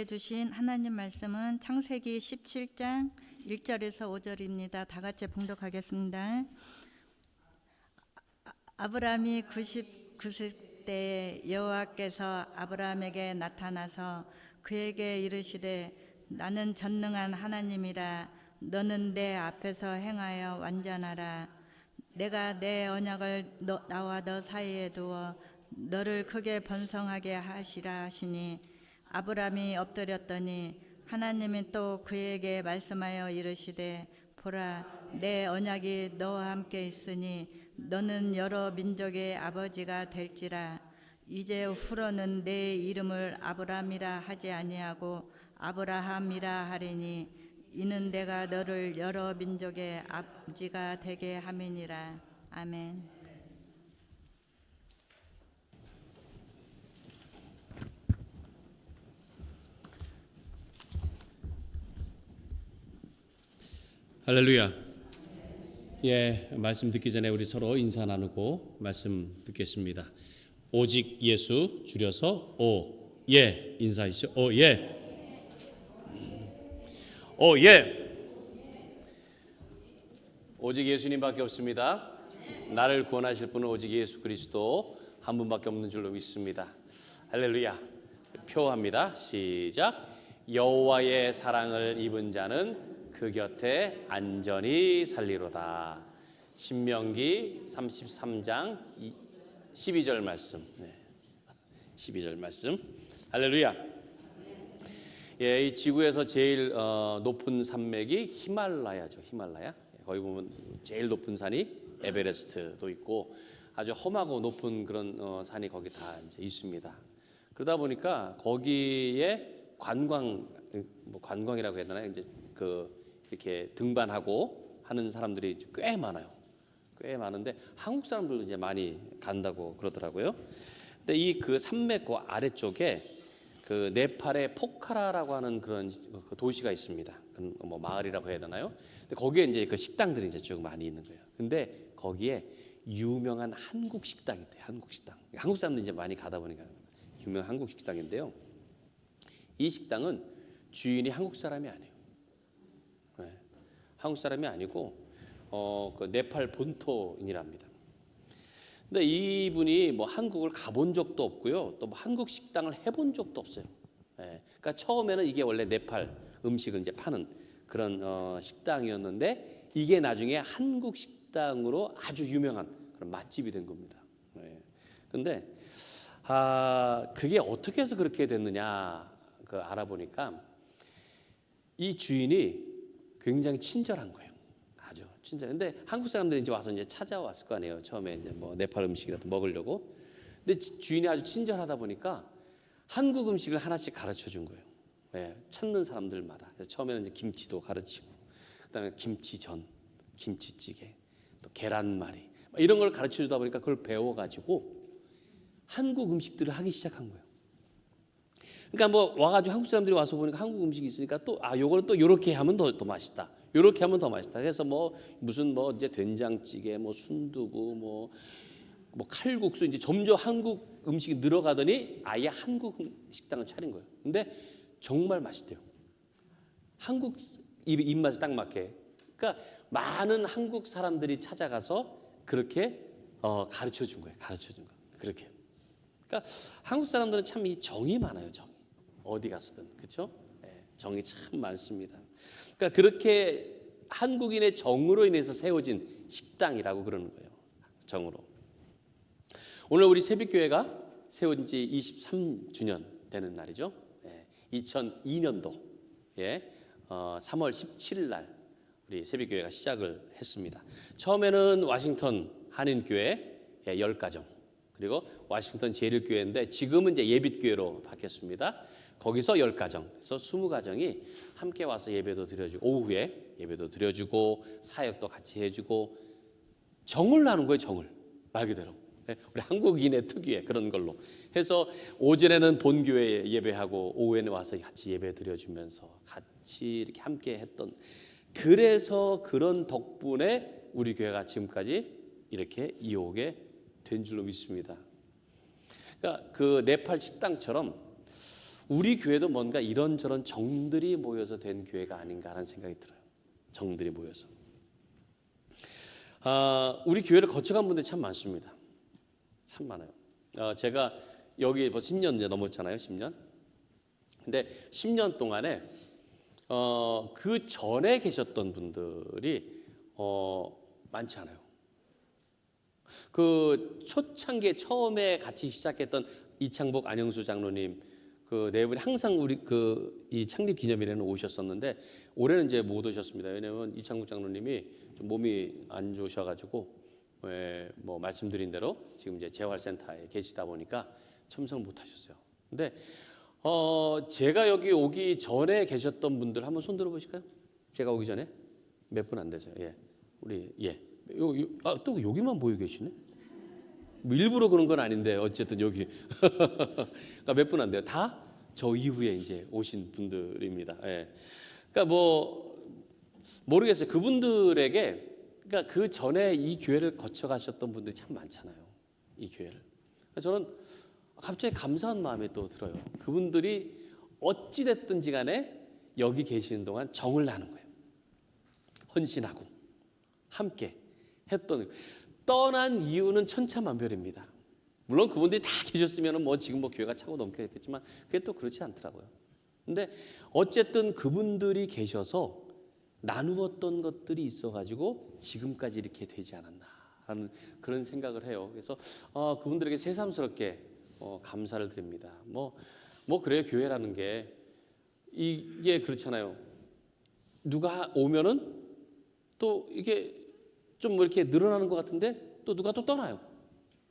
주신 하나님 말씀은 창세기 17장 1절에서 5절입니다. 다 같이 봉독하겠습니다. 아브라함이 99세에 여호와께서 아브라함에게 나타나서 그에게 이르시되 나는 전능한 하나님이라. 너는 내 앞에서 행하여 완전하라. 내가 내 언약을 나와 너 사이에 두어 너를 크게 번성하게 하시라 하시니 아브라함이 엎드렸더니 하나님이 또 그에게 말씀하여 이르시되 보라, 내 언약이 너와 함께 있으니 너는 여러 민족의 아버지가 될지라. 이제 후로는 내 이름을 아브라함이라 하지 아니하고 아브라함이라 하리니 이는 내가 너를 여러 민족의 아버지가 되게 함이니라. 아멘. 할렐루야. 예, 말씀 듣기 전에 우리 서로 인사 나누고 말씀 듣겠습니다. 오직 예수, 줄여서 오예 인사하시죠. 오예. 오예. 오직 예수님밖에 없습니다. 나를 구원하실 분은 오직 예수 그리스도 한 분밖에 없는 줄로 믿습니다. 할렐루야. 표합니다. 시작. 여호와의 사랑을 입은 자는 그 곁에 안전히 살리로다. 신명기 33장 12절 말씀. 12절 말씀. 할렐루야. 예, 이 지구에서 제일 높은 산맥이 히말라야죠. 히말라야. 거기 보면 제일 높은 산이 에베레스트도 있고 아주 험하고 높은 그런 산이 거기 다 이제 있습니다. 그러다 보니까 거기에 관광이라고 해야 되나요? 이제 이렇게 등반하고 하는 사람들이 꽤 많아요. 꽤 많은데 한국 사람들도 이제 많이 간다고 그러더라고요. 근데 이 그 산맥 그 아래쪽에 그 네팔의 포카라라고 하는 그런 도시가 있습니다. 뭐 마을이라고 해야 되나요? 근데 거기에 이제 그 식당들이 이제 쭉 많이 있는 거예요. 근데 거기에 유명한 한국 식당이 있대요. 한국 식당. 한국 사람들이 이제 많이 가다 보니까 유명한 한국 식당인데요. 이 식당은 주인이 한국 사람이 아니에요. 한국 사람이 아니고 그 네팔 본토인이랍니다. 근데 이분이 뭐 한국을 가본 적도 없고요, 또 뭐 한국 식당을 해본 적도 없어요. 그러니까 처음에는 이게 원래 네팔 음식을 이제 파는 그런 식당이었는데 이게 나중에 한국 식당으로 아주 유명한 그런 맛집이 된 겁니다. 근데 그게 어떻게 해서 그렇게 됐느냐 알아보니까 이 주인이 굉장히 친절한 거예요. 아주 친절. 근데 한국 사람들이 이제 와서 이제 찾아왔을 거 아니에요. 처음에 이제 뭐 네팔 음식이라도 먹으려고. 근데 주인이 아주 친절하다 보니까 한국 음식을 하나씩 가르쳐 준 거예요. 찾는 사람들마다. 그래서 처음에는 이제 김치도 가르치고, 그다음에 김치전, 김치찌개, 또 계란말이 이런 걸 가르쳐 주다 보니까 그걸 배워가지고 한국 음식들을 하기 시작한 거예요. 그러니까 뭐 와가지고 한국 사람들이 와서 보니까 한국 음식이 있으니까 또 요거는 또 이렇게 하면 더 맛있다. 이렇게 하면 더 맛있다. 그래서 무슨 이제 된장찌개, 순두부, 뭐 칼국수 이제 점점 한국 음식이 늘어가더니 아예 한국 식당을 차린 거예요. 근데 정말 맛있대요. 한국 입맛에 딱 맞게. 그러니까 많은 한국 사람들이 찾아가서 그렇게 가르쳐 준 거예요. 가르쳐 준 거. 그렇게. 그러니까 한국 사람들은 참 이 정이 많아요. 정. 어디 가서든 그렇죠? 정이 참 많습니다. 그러니까 그렇게 한국인의 정으로 인해서 세워진 식당이라고 그러는 거예요. 정으로. 오늘 우리 새빛교회가 세운 지 23주년 되는 날이죠. 2002년도 3월 17일 날 우리 새빛교회가 시작을 했습니다. 처음에는 워싱턴 한인교회 10가정, 그리고 워싱턴 제일교회인데 지금은 이제 예빛교회로 바뀌었습니다. 거기서 10가정, 그래서 20가정이 함께 와서 예배도 드려주고, 오후에 예배도 드려주고 사역도 같이 해주고 정을 나눈 거예요. 정을 말 그대로 우리 한국인의 특유의 그런 걸로 해서 오전에는 본교회 예배하고 오후에는 와서 같이 예배 드려주면서 같이 이렇게 함께 했던, 그래서 그런 덕분에 우리 교회가 지금까지 이렇게 이어오게 된 줄로 믿습니다. 그러니까 그 네팔 식당처럼 우리 교회도 뭔가 이런저런 정들이 모여서 된 교회가 아닌가 하는 생각이 들어요. 정들이 모여서. 우리 교회를 거쳐간 분들이 참 많습니다. 참 많아요. 제가 여기 뭐 10년 이제 넘었잖아요. 10년. 근데 10년 동안에 그 전에 계셨던 분들이 많지 않아요. 그 초창기에 처음에 같이 시작했던 이창복, 안영수 장로님 그 네 분이 항상 우리 이 창립 기념일에는 오셨었는데 올해는 이제 못 오셨습니다. 왜냐하면 이창복 장로님이 좀 몸이 안 좋으셔가지고 뭐 말씀드린 대로 지금 이제 재활센터에 계시다 보니까 참석을 못 하셨어요. 근데 제가 여기 오기 전에 계셨던 분들 한번 손 들어 보실까요? 제가 오기 전에 몇 분 안 되세요. 예, 우리 또 여기만 모여 계시네. 뭐 일부러 그런 건 아닌데 어쨌든 여기 그러니까 몇 분 안 돼요. 다 저 이후에 이제 오신 분들입니다. 예. 그러니까 뭐 모르겠어요. 그분들에게 그러니까 그 전에 이 교회를 거쳐 가셨던 분들이 참 많잖아요. 이 교회를. 그러니까 저는 갑자기 감사한 마음이 또 들어요. 그분들이 어찌 됐든지 간에 여기 계시는 동안 정을 나눈 거예요. 헌신하고 함께 했던 떠난 이유는 천차만별입니다. 물론 그분들이 다 계셨으면 뭐 지금 뭐 교회가 차고 넘쳐했겠지만 그게 또 그렇지 않더라고요. 근데 어쨌든 그분들이 계셔서 나누었던 것들이 있어가지고 지금까지 이렇게 되지 않았나 하는 그런 생각을 해요. 그래서 그분들에게 새삼스럽게 감사를 드립니다. 뭐 그래요. 교회라는 게 이게 그렇잖아요. 누가 오면은 또 이게 좀 뭐 이렇게 늘어나는 것 같은데 또 누가 또 떠나요.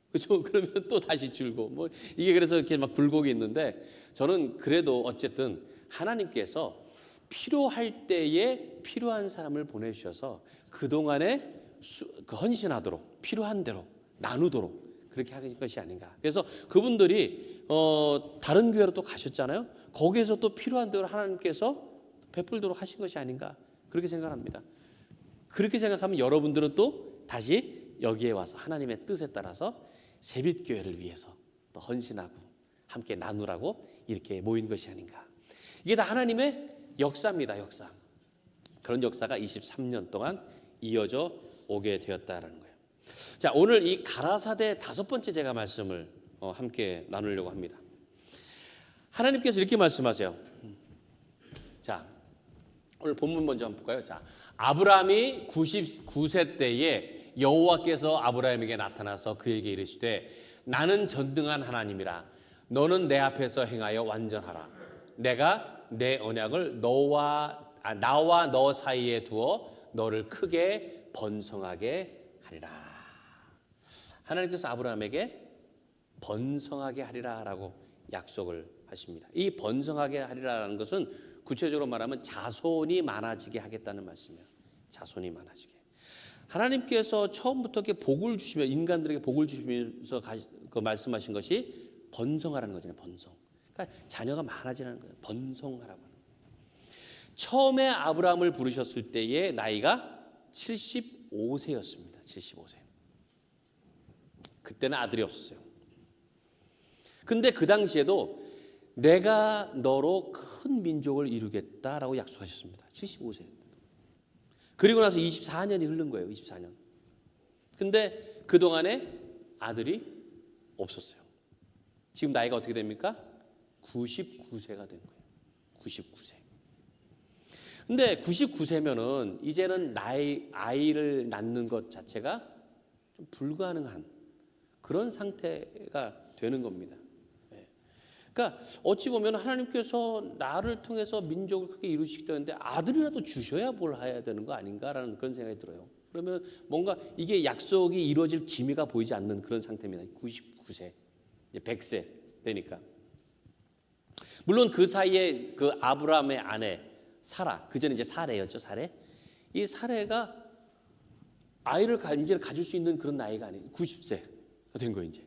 그렇죠? 그러면 또 다시 줄고 뭐 이게 그래서 이렇게 막 굴곡이 있는데 저는 그래도 어쨌든 하나님께서 필요할 때에 필요한 사람을 보내주셔서 그 동안에 헌신하도록 필요한 대로 나누도록 그렇게 하신 것이 아닌가. 그래서 그분들이 다른 교회로 또 가셨잖아요. 거기에서 또 필요한 대로 하나님께서 베풀도록 하신 것이 아닌가 그렇게 생각합니다. 그렇게 생각하면 여러분들은 또 다시 여기에 와서 하나님의 뜻에 따라서 새빛교회를 위해서 또 헌신하고 함께 나누라고 이렇게 모인 것이 아닌가. 이게 다 하나님의 역사입니다. 역사. 그런 역사가 23년 동안 이어져 오게 되었다라는 거예요. 자, 오늘 이 가라사대 5번째 제가 말씀을 함께 나누려고 합니다. 하나님께서 이렇게 말씀하세요. 자, 오늘 본문 먼저 한번 볼까요? 자, 아브라함이 99세 때에 여호와께서 아브라함에게 나타나서 그에게 이르시되 나는 전능한 하나님이라 너는 내 앞에서 행하여 완전하라. 내가 내 언약을 나와 너 사이에 두어 너를 크게 번성하게 하리라. 하나님께서 아브라함에게 번성하게 하리라라고 약속을 하십니다. 이 번성하게 하리라라는 것은 구체적으로 말하면 자손이 많아지게 하겠다는 말씀이에요. 자손이 많아지게. 하나님께서 처음부터 이렇게 복을 주시며 인간들에게 복을 주시면서 말씀하신 것이 번성하라는 거잖아요. 번성. 그러니까 자녀가 많아지라는 거예요. 번성하라고 하는 거예요. 처음에 아브라함을 부르셨을 때의 나이가 75세였습니다. 75세. 그때는 아들이 없었어요. 근데 그 당시에도 내가 너로 큰 민족을 이루겠다라고 약속하셨습니다. 75세. 그리고 나서 24년이 흐른 거예요. 24년. 근데 그동안에 아들이 없었어요. 지금 나이가 어떻게 됩니까? 99세가 된 거예요. 99세. 근데 99세면은 이제는 아이를 낳는 것 자체가 좀 불가능한 그런 상태가 되는 겁니다. 그러니까 어찌 보면 하나님께서 나를 통해서 민족을 크게 이루시겠다는데 아들이라도 주셔야 뭘 해야 되는 거 아닌가라는 그런 생각이 들어요. 그러면 뭔가 이게 약속이 이루어질 기미가 보이지 않는 그런 상태입니다. 99세, 이제 100세 되니까. 물론 그 사이에 그 아브라함의 아내 사라, 그 전에 이제 사레였죠, 사레. 이 사레가 아이를 이제 가질 수 있는 그런 나이가 아니에요. 90세가 된 거예요, 이제.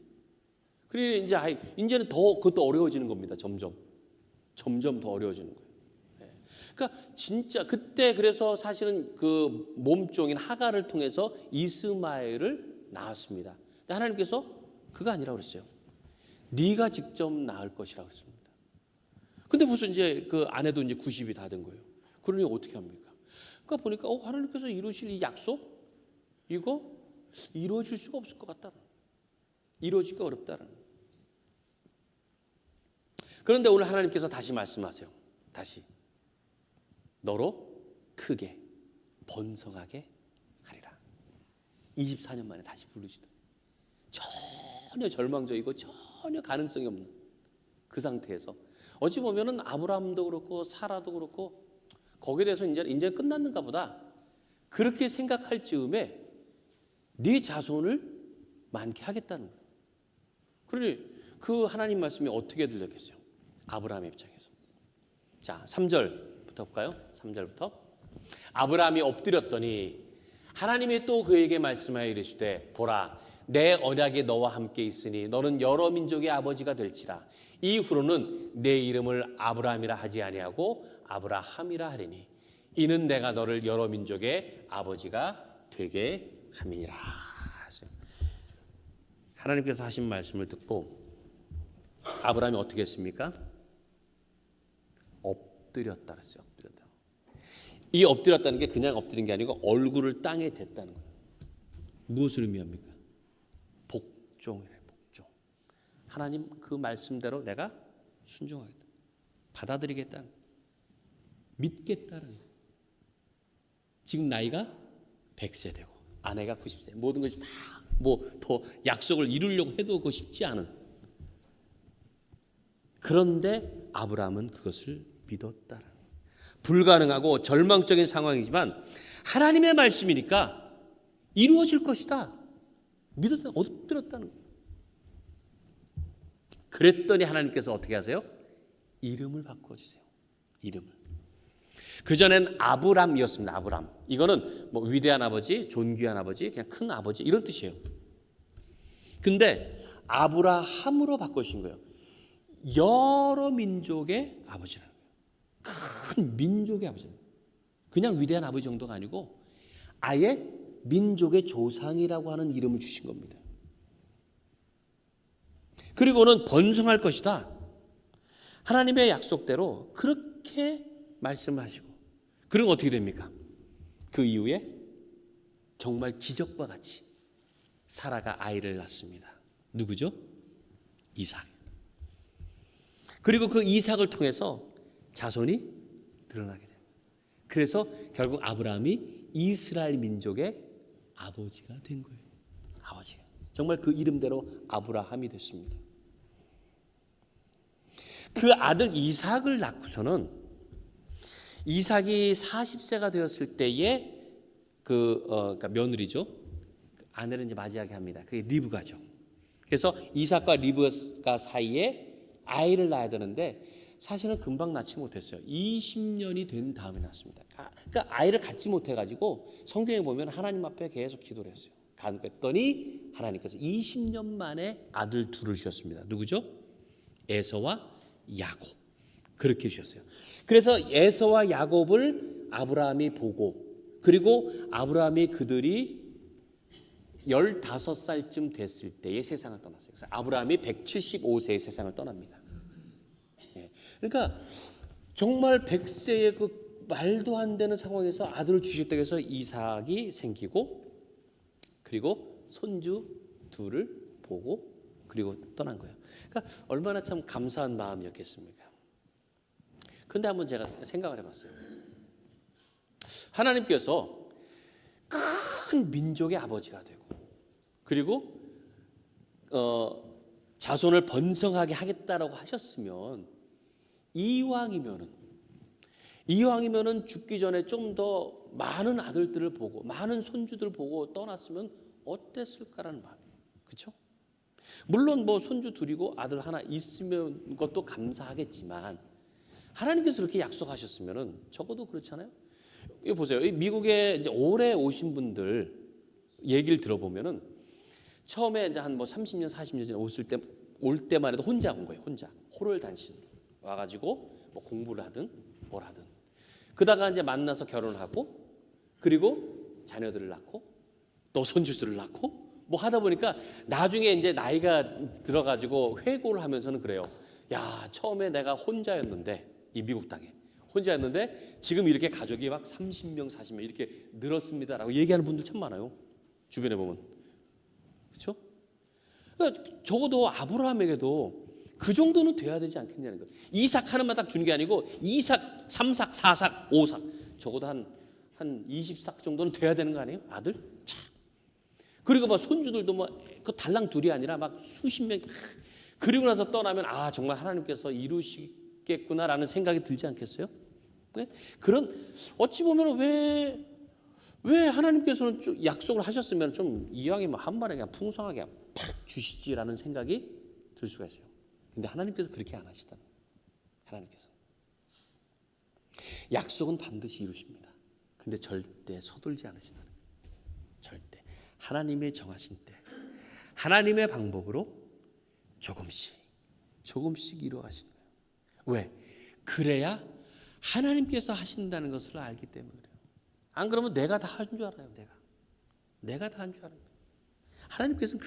그리고 이제는 더 그것도 어려워지는 겁니다. 점점 더 어려워지는 거예요. 그러니까 진짜 그때 그래서 사실은 그 몸종인 하갈을 통해서 이스마엘을 낳았습니다. 근데 하나님께서 그거 아니라고 그랬어요. 네가 직접 낳을 것이라고 했습니다. 근데 벌써 이제 그 아내도 이제 90이 다 된 거예요. 그러니 어떻게 합니까? 그러니까 보니까 하나님께서 이루실 이 약속 이거 이루어질 수가 없을 것 같다. 이루어지기 어렵다는. 그런데 오늘 하나님께서 다시 말씀하세요. 다시 너로 크게 번성하게 하리라. 24년 만에 다시 부르시다. 전혀 절망적이고 전혀 가능성이 없는 그 상태에서 어찌 보면은 아브라함도 그렇고 사라도 그렇고 거기에 대해서 이제 끝났는가 보다 그렇게 생각할 즈음에 네 자손을 많게 하겠다는 거예요. 그러니 그 하나님 말씀이 어떻게 들렸겠어요? 아브라함의 입장에서. 자, 3절부터 볼까요? 3절부터. 아브라함이 엎드렸더니 하나님이 또 그에게 말씀하여 이르시되 보라 내 언약이 너와 함께 있으니 너는 여러 민족의 아버지가 될지라. 이후로는 내 이름을 아브라함이라 하지 아니하고 아브라함이라 하리니 이는 내가 너를 여러 민족의 아버지가 되게 함이니라. 하나님께서 하신 말씀을 듣고 아브라함이 어떻게 했습니까? 엎드렸다 그랬어요. 엎드렸다. 이 엎드렸다는 게 그냥 엎드린 게 아니고 얼굴을 땅에 댔다는 거예요. 무엇을 의미합니까? 복종이래. 복종. 하나님 그 말씀대로 내가 순종하겠다. 받아들이겠다. 믿겠다는 거예요. 지금 나이가 100세 되고 아내가 90세. 모든 것이 다 뭐 더 약속을 이루려고 해도 그거 쉽지 않은. 그런데 아브라함은 그것을 믿었다는. 불가능하고 절망적인 상황이지만 하나님의 말씀이니까 이루어질 것이다. 믿었다. 엎드렸다는 거예요. 그랬더니 하나님께서 어떻게 하세요? 이름을 바꿔주세요. 이름을. 그전엔 아브람이었습니다. 아브람. 이거는 뭐 위대한 아버지, 존귀한 아버지, 그냥 큰 아버지 이런 뜻이에요. 근데 아브라함으로 바꾸신 거예요. 여러 민족의 아버지라는 거예요. 큰 민족의 아버지. 그냥 위대한 아버지 정도가 아니고 아예 민족의 조상이라고 하는 이름을 주신 겁니다. 그리고는 번성할 것이다. 하나님의 약속대로 그렇게 말씀하시고 그리고 어떻게 됩니까? 그 이후에 정말 기적과 같이 사라가 아이를 낳습니다. 누구죠? 이삭. 그리고 그 이삭을 통해서 자손이 드러나게 됩니다. 그래서 결국 아브라함이 이스라엘 민족의 아버지가 된 거예요. 아버지가. 정말 그 이름대로 아브라함이 됐습니다. 그 아들 이삭을 낳고서는 이삭이 40세가 되었을 때에 그러니까 며느리죠. 아내를 이제 맞이하게 합니다. 그게 리브가죠. 그래서 이삭과 리브가 사이에 아이를 낳아야 되는데 사실은 금방 낳지 못했어요. 20년이 된 다음에 낳습니다. 그러니까 아이를 갖지 못해가지고 성경에 보면 하나님 앞에 계속 기도를 했어요. 간구했더니 하나님께서 20년 만에 아들 둘을 주셨습니다. 누구죠? 에서와 야곱. 그렇게 주셨어요. 그래서 에서와 야곱을 아브라함이 보고 그리고 아브라함이 그들이 15살쯤 됐을 때에 세상을 떠났어요. 그래서 아브라함이 175세에 세상을 떠납니다. 그러니까 정말 100세의 그 말도 안 되는 상황에서 아들을 주셨다고 해서 이삭이 생기고 그리고 손주 둘을 보고 그리고 떠난 거예요. 그러니까 얼마나 참 감사한 마음이었겠습니까? 근데 한번 제가 생각을 해봤어요. 하나님께서 큰 민족의 아버지가 되고 그리고 자손을 번성하게 하겠다라고 하셨으면 이왕이면은 죽기 전에 좀 더 많은 아들들을 보고 많은 손주들을 보고 떠났으면 어땠을까라는 마음이에요. 그렇죠? 물론 뭐 손주 둘이고 아들 하나 있으면 것도 감사하겠지만 하나님께서 그렇게 약속하셨으면은 적어도 그렇잖아요. 이거 보세요. 미국에 이제 오래 오신 분들 얘기를 들어보면은 처음에 이제 한 뭐 30년, 40년 전에 올 때만 해도 혼자 온 거예요. 혼자 호를 단신 와가지고 뭐 공부를 하든 뭘 하든 그다가 이제 만나서 결혼하고 그리고 자녀들을 낳고 또 손주들을 낳고 뭐 하다 보니까 나중에 이제 나이가 들어가지고 회고를 하면서는 그래요. 야, 처음에 내가 혼자였는데 이 미국 땅에 혼자였는데 지금 이렇게 가족이 막 30명, 40명 이렇게 늘었습니다라고 얘기하는 분들 참 많아요. 주변에 보면. 그렇죠? 그러니까 적어도 아브라함에게도 그 정도는 돼야 되지 않겠냐는 거예요. 이삭 하나만 딱 주는 게 아니고 이삭, 3삭, 4삭, 5삭 적어도 한 20삭 정도는 돼야 되는 거 아니에요? 아들? 참. 그리고 막 손주들도 그 달랑 둘이 아니라 막 수십 명. 그리고 나서 떠나면 아 정말 하나님께서 이루시겠구나라는 생각이 들지 않겠어요? 네? 그런 어찌 보면 왜 하나님께서는 좀 약속을 하셨으면 좀 이왕이 한 번에 그냥 풍성하게 팍 주시지라는 생각이 들 수가 있어요. 근데 하나님께서 그렇게 안 하시다는 거예요. 하나님께서 약속은 반드시 이루십니다. 근데 절대 서둘지 않으시다는 거예요. 절대 하나님의 정하신 때 하나님의 방법으로 조금씩 이루어가시는 거예요. 왜? 그래야 하나님께서 하신다는 것을 알기 때문에 그래요. 안 그러면 내가 다 한 줄 알아요. 내가 다 한 줄 알아요. 하나님께서는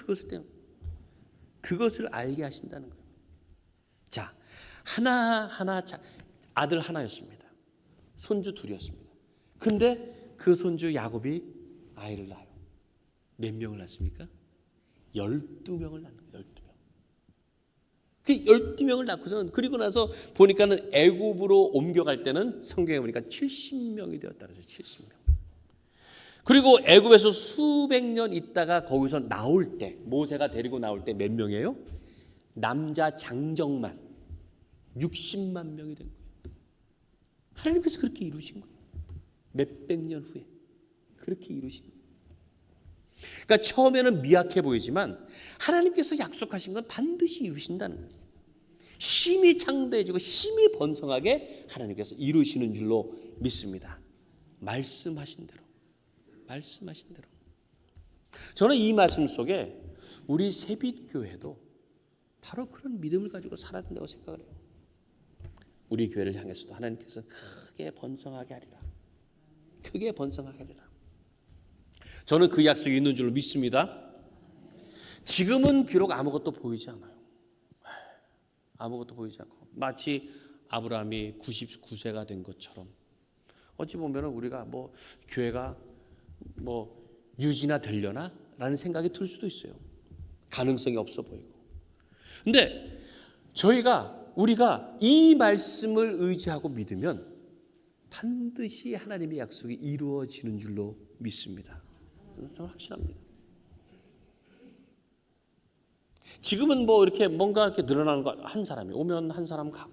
그것을 알게 하신다는 거예요. 자, 하나하나 아들 하나였습니다. 손주 둘이었습니다. 근데 그 손주 야곱이 아이를 낳아요. 몇 명을 낳습니까? 12명을 낳는 거예요. 12명. 그 12명을 낳고서는 그리고 나서 보니까는 애굽으로 옮겨갈 때는 성경에 보니까 70명이 되었다 그래서 70명. 그리고 애굽에서 수백 년 있다가 거기서 나올 때 모세가 데리고 나올 때 몇 명이에요? 남자 장정만 60만 명이 된 거예요. 하나님께서 그렇게 이루신 거예요. 몇백 년 후에 그렇게 이루신 거예요. 그러니까 처음에는 미약해 보이지만 하나님께서 약속하신 건 반드시 이루신다는 거예요. 심히 창대해지고 심히 번성하게 하나님께서 이루시는 줄로 믿습니다. 말씀하신 대로. 저는 이 말씀 속에 우리 새빛교회도 바로 그런 믿음을 가지고 살아야 된다고 생각을 해요. 우리 교회를 향해서도 하나님께서 크게 번성하게 하리라. 크게 번성하게 하리라. 저는 그 약속이 있는 줄로 믿습니다. 지금은 비록 아무것도 보이지 않아요. 아무것도 보이지 않고 마치 아브라함이 99세가 된 것처럼 어찌 보면 우리가 교회가 유지나 되려나? 라는 생각이 들 수도 있어요. 가능성이 없어 보이고. 근데 우리가 이 말씀을 의지하고 믿으면 반드시 하나님의 약속이 이루어지는 줄로 믿습니다. 저는 확신합니다. 지금은 이렇게 뭔가 이렇게 늘어나는 거 한 사람이 오면 한 사람 가고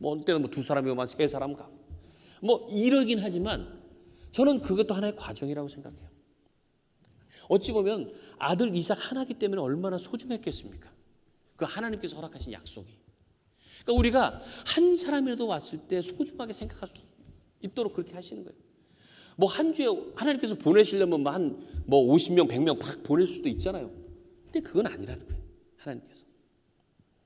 어느 때는 두 사람이 오면 세 사람 가고 이러긴 하지만 저는 그것도 하나의 과정이라고 생각해요. 어찌 보면 아들 이삭 하나이기 때문에 얼마나 소중했겠습니까? 그 하나님께서 허락하신 약속이. 그러니까 우리가 한 사람이라도 왔을 때 소중하게 생각할 수 있도록 그렇게 하시는 거예요. 한 주에 하나님께서 보내시려면 한 50명, 100명 팍 보낼 수도 있잖아요. 근데 그건 아니라는 거예요. 하나님께서.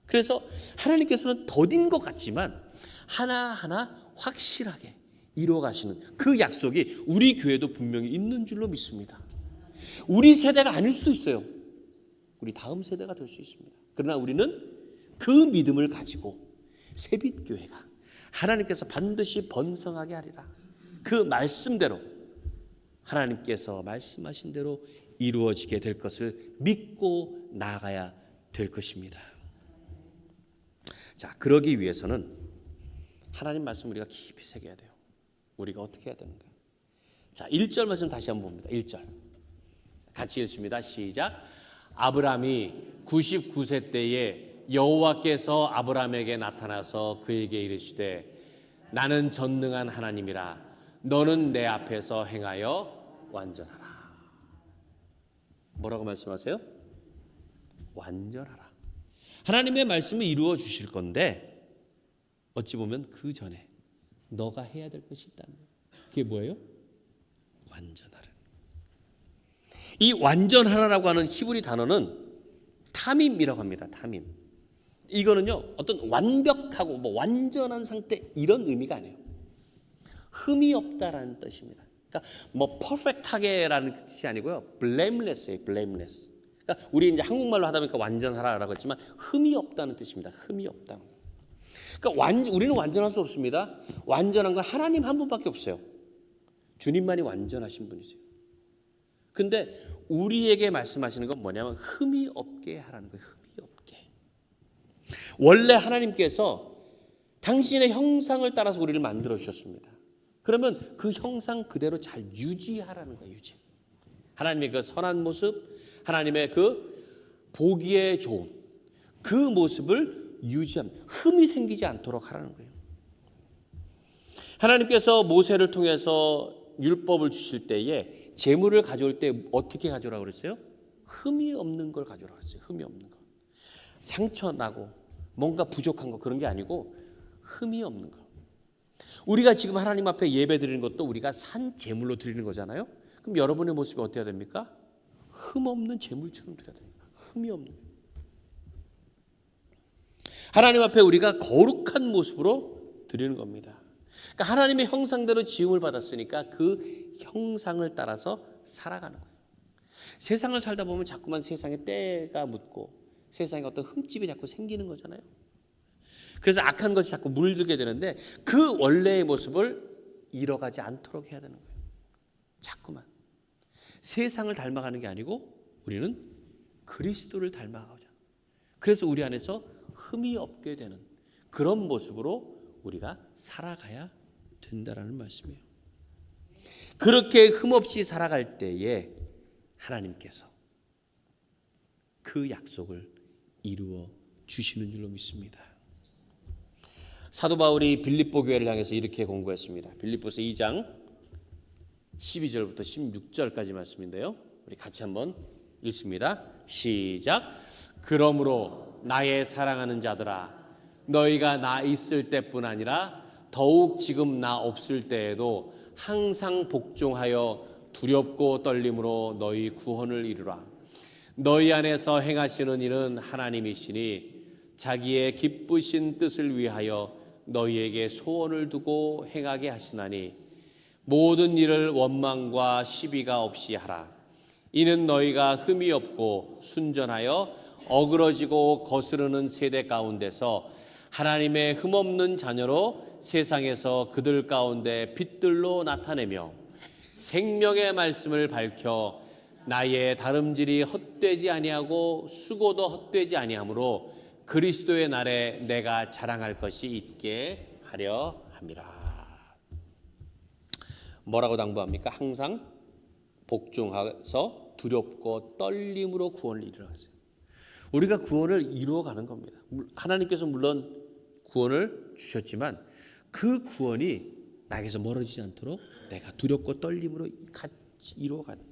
그래서 하나님께서는 더딘 것 같지만 하나하나 확실하게 이루어 가시는 그 약속이 우리 교회도 분명히 있는 줄로 믿습니다. 우리 세대가 아닐 수도 있어요. 우리 다음 세대가 될 수 있습니다. 그러나 우리는 그 믿음을 가지고 새빛교회가 하나님께서 반드시 번성하게 하리라. 그 말씀대로 하나님께서 말씀하신 대로 이루어지게 될 것을 믿고 나아가야 될 것입니다. 자, 그러기 위해서는 하나님 말씀 우리가 깊이 새겨야 돼요. 우리가 어떻게 해야 되는가? 자, 1절 말씀 다시 한번 봅니다. 1절 같이 읽습니다. 시작. 아브라함이 99세 때에 여호와께서 아브라함에게 나타나서 그에게 이르시되 나는 전능한 하나님이라 너는 내 앞에서 행하여 완전하라. 뭐라고 말씀하세요? 완전하라. 하나님의 말씀을 이루어 주실 건데 어찌 보면 그 전에 너가 해야 될 것이 있다면 그게 뭐예요? 완전하라. 이 완전하라라고 하는 히브리 단어는 타밈이라고 합니다. 타밈. 이거는요 어떤 완벽하고 완전한 상태 이런 의미가 아니에요. 흠이 없다라는 뜻입니다. 그러니까 perfect하게라는 뜻이 아니고요. blameless예요. blameless. 그러니까 우리 이제 한국말로 하다 보니까 완전하라라고 했지만 흠이 없다는 뜻입니다. 흠이 없다. 그러니까 우리는 완전할 수 없습니다. 완전한 건 하나님 한 분밖에 없어요. 주님만이 완전하신 분이세요. 근데 우리에게 말씀하시는 건 뭐냐면 흠이 없게 하라는 거예요. 흠이 없게. 원래 하나님께서 당신의 형상을 따라서 우리를 만들어 주셨습니다. 그러면 그 형상 그대로 잘 유지하라는 거예요. 유지. 하나님의 그 선한 모습, 하나님의 그 보기에 좋은 그 모습을 유지합니다. 흠이 생기지 않도록 하라는 거예요. 하나님께서 모세를 통해서 율법을 주실 때에 제물을 가져올 때 어떻게 가져오라고 그랬어요? 흠이 없는 걸 가져오라고 그랬어요. 흠이 없는 거. 상처 나고 뭔가 부족한 거 그런 게 아니고 흠이 없는 거. 우리가 지금 하나님 앞에 예배 드리는 것도 우리가 산 제물로 드리는 거잖아요. 그럼 여러분의 모습이 어때야 됩니까? 흠 없는 제물처럼 드려야 됩니다. 흠이 없는. 하나님 앞에 우리가 거룩한 모습으로 드리는 겁니다. 그러니까 하나님의 형상대로 지음을 받았으니까 그 형상을 따라서 살아가는 거예요. 세상을 살다 보면 자꾸만 세상에 때가 묻고 세상에 어떤 흠집이 자꾸 생기는 거잖아요. 그래서 악한 것이 자꾸 물들게 되는데 그 원래의 모습을 잃어가지 않도록 해야 되는 거예요. 자꾸만. 세상을 닮아가는 게 아니고 우리는 그리스도를 닮아가자. 그래서 우리 안에서 흠이 없게 되는 그런 모습으로 우리가 살아가야 된다라는 말씀이에요. 그렇게 흠없이 살아갈 때에 하나님께서 그 약속을 이루어 주시는 줄로 믿습니다. 사도 바울이 빌립보 교회를 향해서 이렇게 공고했습니다. 빌립보서 2장 12절부터 16절까지 말씀인데요. 우리 같이 한번 읽습니다. 시작. 그러므로 나의 사랑하는 자들아, 너희가 나 있을 때뿐 아니라 더욱 지금 나 없을 때에도 항상 복종하여 두렵고 떨림으로 너희 구원을 이루라. 너희 안에서 행하시는 일은 하나님이시니 자기의 기쁘신 뜻을 위하여 너희에게 소원을 두고 행하게 하시나니 모든 일을 원망과 시비가 없이 하라. 이는 너희가 흠이 없고 순전하여 어그러지고 거스르는 세대 가운데서 하나님의 흠없는 자녀로 세상에서 그들 가운데 빛들로 나타내며 생명의 말씀을 밝혀 나의 다름질이 헛되지 아니하고 수고도 헛되지 아니하므로 그리스도의 날에 내가 자랑할 것이 있게 하려 함이라. 뭐라고 당부합니까? 항상 복종해서 두렵고 떨림으로 구원을 이루라 하세요. 우리가 구원을 이루어가는 겁니다. 하나님께서 물론 구원을 주셨지만 그 구원이 나에게서 멀어지지 않도록 내가 두렵고 떨림으로 같이 이루어간다.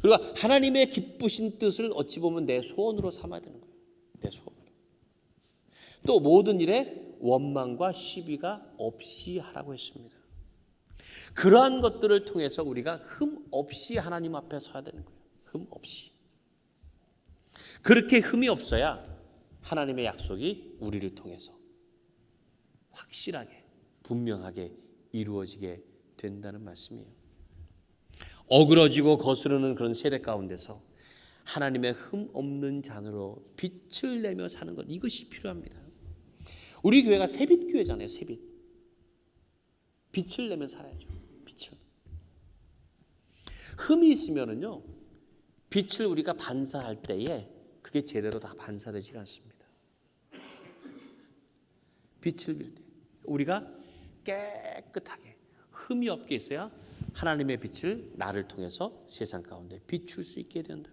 그리고 하나님의 기쁘신 뜻을 어찌 보면 내 소원으로 삼아야 되는 거예요. 내 소원으로. 또 모든 일에 원망과 시비가 없이 하라고 했습니다. 그러한 것들을 통해서 우리가 흠 없이 하나님 앞에 서야 되는 거예요. 흠 없이. 그렇게 흠이 없어야 하나님의 약속이 우리를 통해서 확실하게 분명하게 이루어지게 된다는 말씀이에요. 어그러지고 거스르는 그런 세대 가운데서 하나님의 흠 없는 자녀로 빛을 내며 사는 것, 이것이 필요합니다. 우리 교회가 새빛 교회잖아요. 새빛. 빛을 내며 살아야죠. 빛을. 흠이 있으면은요, 빛을 우리가 반사할 때에 그게 제대로 다 반사되지 않습니다. 빛을 빌 때 우리가 깨끗하게 흠이 없게 있어야 하나님의 빛을 나를 통해서 세상 가운데 비출 수 있게 된다.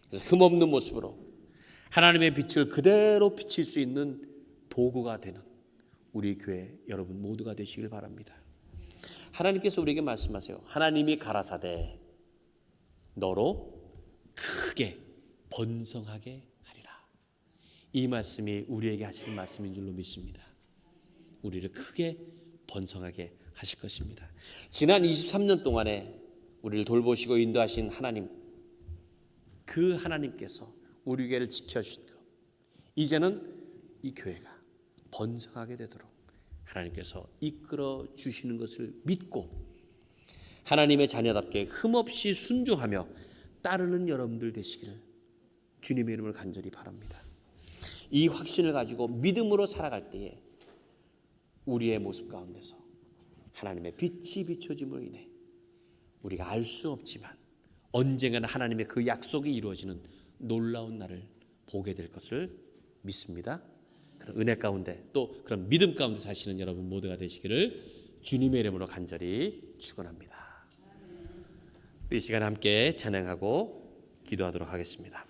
그래서 흠 없는 모습으로 하나님의 빛을 그대로 비칠 수 있는 도구가 되는 우리 교회 여러분 모두가 되시길 바랍니다. 하나님께서 우리에게 말씀하세요. 하나님이 가라사대 너로 크게 번성하게 하리라. 이 말씀이 우리에게 하시는 말씀인 줄로 믿습니다. 우리를 크게 번성하게 하실 것입니다. 지난 23년 동안에 우리를 돌보시고 인도하신 하나님, 그 하나님께서 우리 교회를 지켜주신 것, 이제는 이 교회가 번성하게 되도록 하나님께서 이끌어 주시는 것을 믿고 하나님의 자녀답게 흠없이 순종하며 따르는 여러분들 되시기를 주님의 이름을 간절히 바랍니다. 이 확신을 가지고 믿음으로 살아갈 때에 우리의 모습 가운데서 하나님의 빛이 비춰짐으로 인해 우리가 알 수 없지만 언젠가는 하나님의 그 약속이 이루어지는 놀라운 날을 보게 될 것을 믿습니다. 그런 은혜 가운데 또 그런 믿음 가운데 사시는 여러분 모두가 되시기를 주님의 이름으로 간절히 축원합니다. 이 시간 함께 찬양하고 기도하도록 하겠습니다.